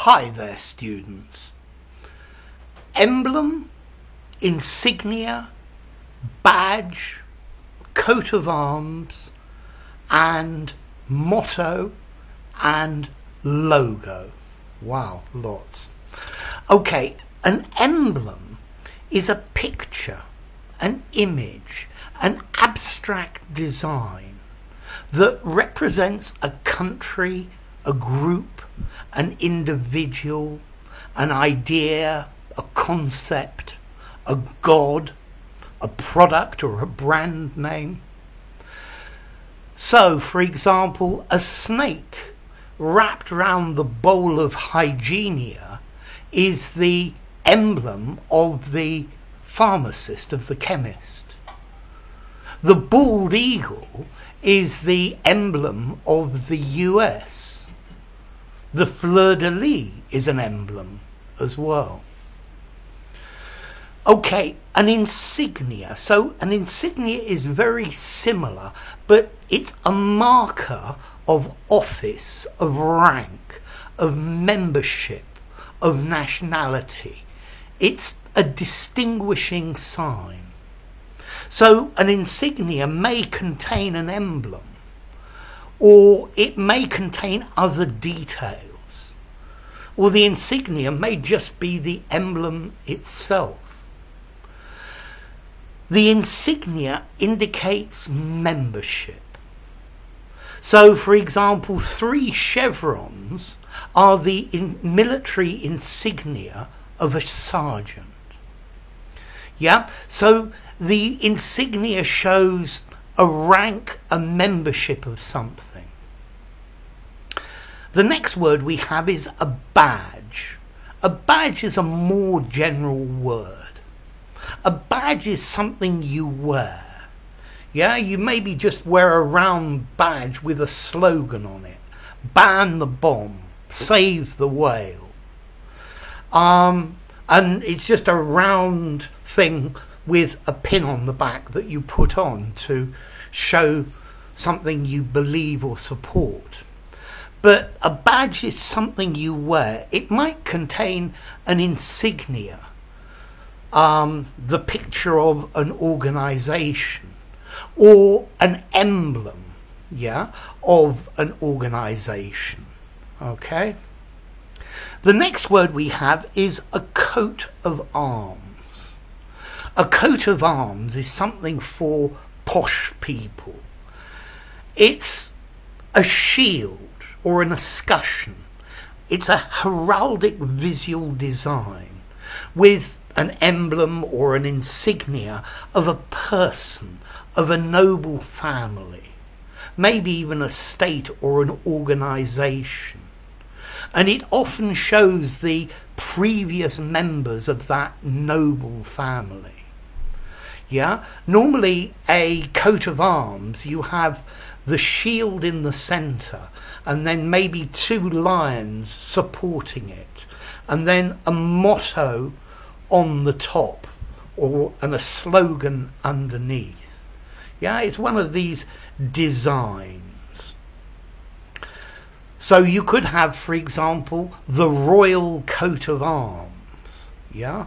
Hi there, students. Emblem, insignia, badge, coat of arms, and motto and logo. Wow, lots. Okay, an emblem is a picture, an image, an abstract design that represents a country, a group, an individual, an idea, a concept, a god, a product or a brand name. So, for example, a snake wrapped round the bowl of Hygienia is the emblem of the pharmacist, of the chemist. The bald eagle is the emblem of the US. The fleur-de-lis is an emblem as well. Okay, an insignia. So an insignia is very similar, but it's a marker of office, of rank, of membership, of nationality. It's a distinguishing sign. So an insignia may contain an emblem, or it may contain other details, or the insignia may just be the emblem itself. The insignia indicates membership. So, for example, 3 chevrons are the military insignia of a sergeant. Yeah, so the insignia shows a rank, a membership of something. The next word we have is a badge. A badge is a more general word. A badge is something you wear. Yeah, you maybe just wear a round badge with a slogan on it. Ban the bomb, save the whale. And it's just a round thing with a pin on the back that you put on to show something you believe or support. But a badge is something you wear. It might contain an insignia, the picture of an organisation, or an emblem, yeah, of an organisation. Okay? The next word we have is a coat of arms. A coat of arms is something for posh people. It's a shield or an escutcheon. It's a heraldic visual design with an emblem or an insignia of a person, of a noble family, maybe even a state or an organisation. And it often shows the previous members of that noble family. Yeah, normally a coat of arms, you have the shield in the centre and then maybe 2 lions supporting it, and then a motto on the top and a slogan underneath. Yeah, it's one of these designs. So you could have, for example, the royal coat of arms. Yeah.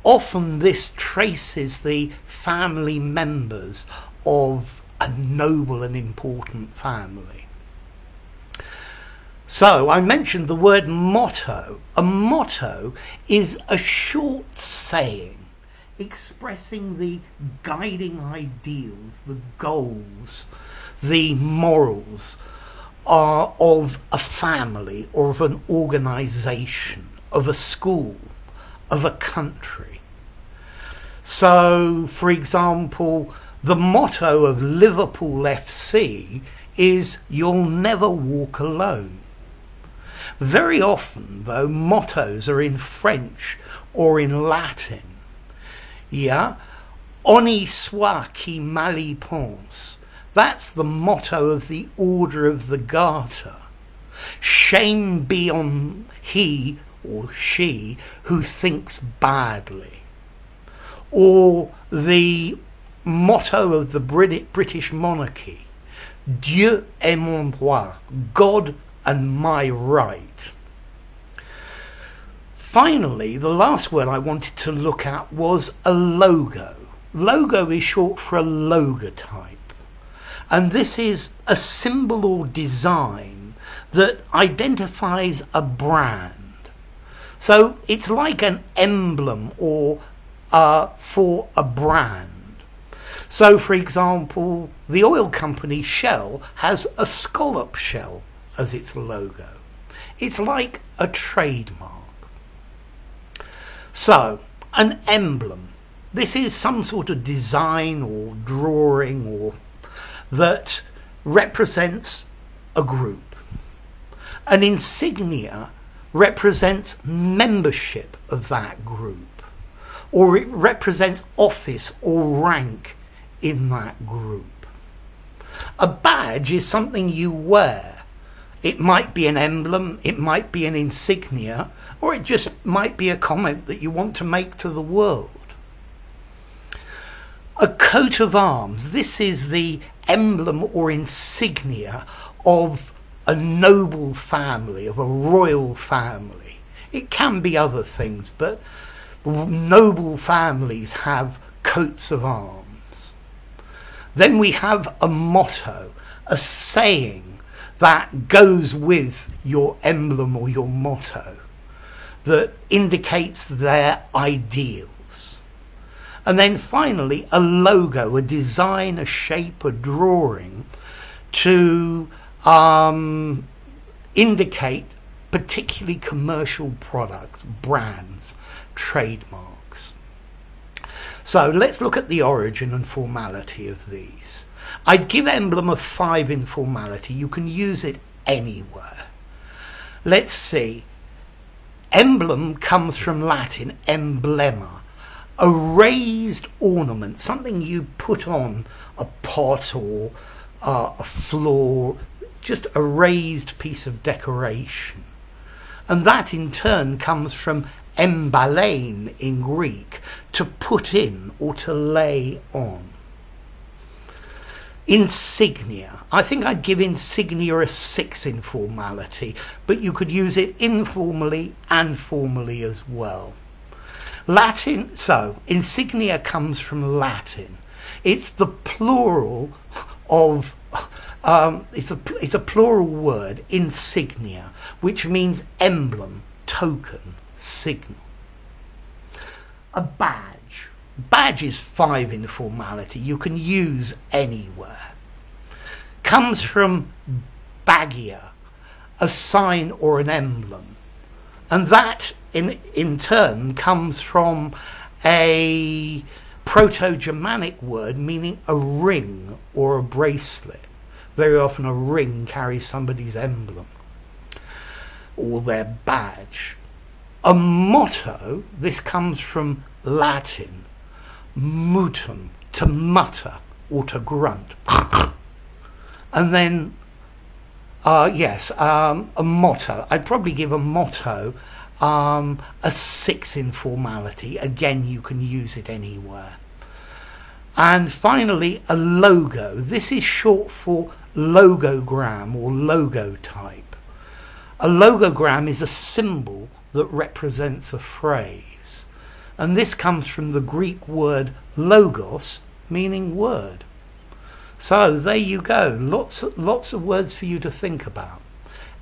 Often this traces the family members of a noble and important family. So I mentioned the word motto. A motto is a short saying expressing the guiding ideals, the goals, the morals of a family or of an organisation, of a school, of a country. So, for example, the motto of Liverpool FC is "You'll never walk alone." Very often, though, mottos are in French or in Latin. Yeah, "Honi soit qui mal y pense." That's the motto of the Order of the Garter. "Shame be on he or she who thinks badly." Or the motto of the British monarchy, "Dieu est mon droit," God and my right. Finally, the last word I wanted to look at was a logo. Logo is short for a logotype. And this is a symbol or design that identifies a brand. So it's like an emblem or for a brand. So for example, the oil company Shell has a scallop shell as its logo. It's like a trademark. So, an emblem. This is some sort of design or drawing or that represents a group. An insignia represents membership of that group, or it represents office or rank in that group. A badge is something you wear. It might be an emblem, it might be an insignia, or it just might be a comment that you want to make to the world. A coat of arms. This is the emblem or insignia of a noble family, of a royal family. It can be other things, but noble families have coats of arms. Then we have a motto, a saying that goes with your emblem or your motto that indicates their ideals. And then finally a logo, a design, a shape, a drawing to indicate particularly commercial products, brands, trademarks. So let's look at the origin and formality of these. I'd give emblem a 5 in formality. You can use it anywhere. Let's see. Emblem comes from Latin emblema, a raised ornament, something you put on a pot or a floor, just a raised piece of decoration. And that in turn comes from embalein in Greek, to put in or to lay on. Insignia. I think I'd give insignia a 6 in formality, but you could use it informally and formally as well. Latin, so insignia comes from Latin. It's the plural of, it's a plural word, insignia, which means emblem, token, signal. A badge. Badge is 5 in formality. You can use anywhere. Comes from bagia, a sign or an emblem. And that in turn comes from a Proto-Germanic word meaning a ring or a bracelet. Very often a ring carries somebody's emblem or their badge. A motto, this comes from Latin, mutum, to mutter or to grunt. And then, a motto. I'd probably give a motto a 6 in formality. Again, you can use it anywhere. And finally, a logo. This is short for logogram or logotype. A logogram is a symbol that represents a phrase. And this comes from the Greek word logos, meaning word. So there you go. Lots of words for you to think about.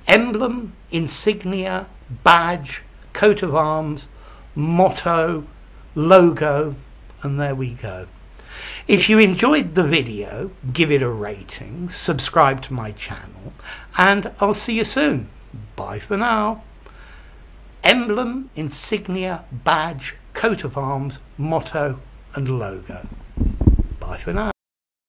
Emblem, insignia, badge, coat of arms, motto, logo, and there we go. If you enjoyed the video, give it a rating, subscribe to my channel, and I'll see you soon. Bye for now. Emblem, insignia, badge, coat of arms, motto, and logo. Bye for now.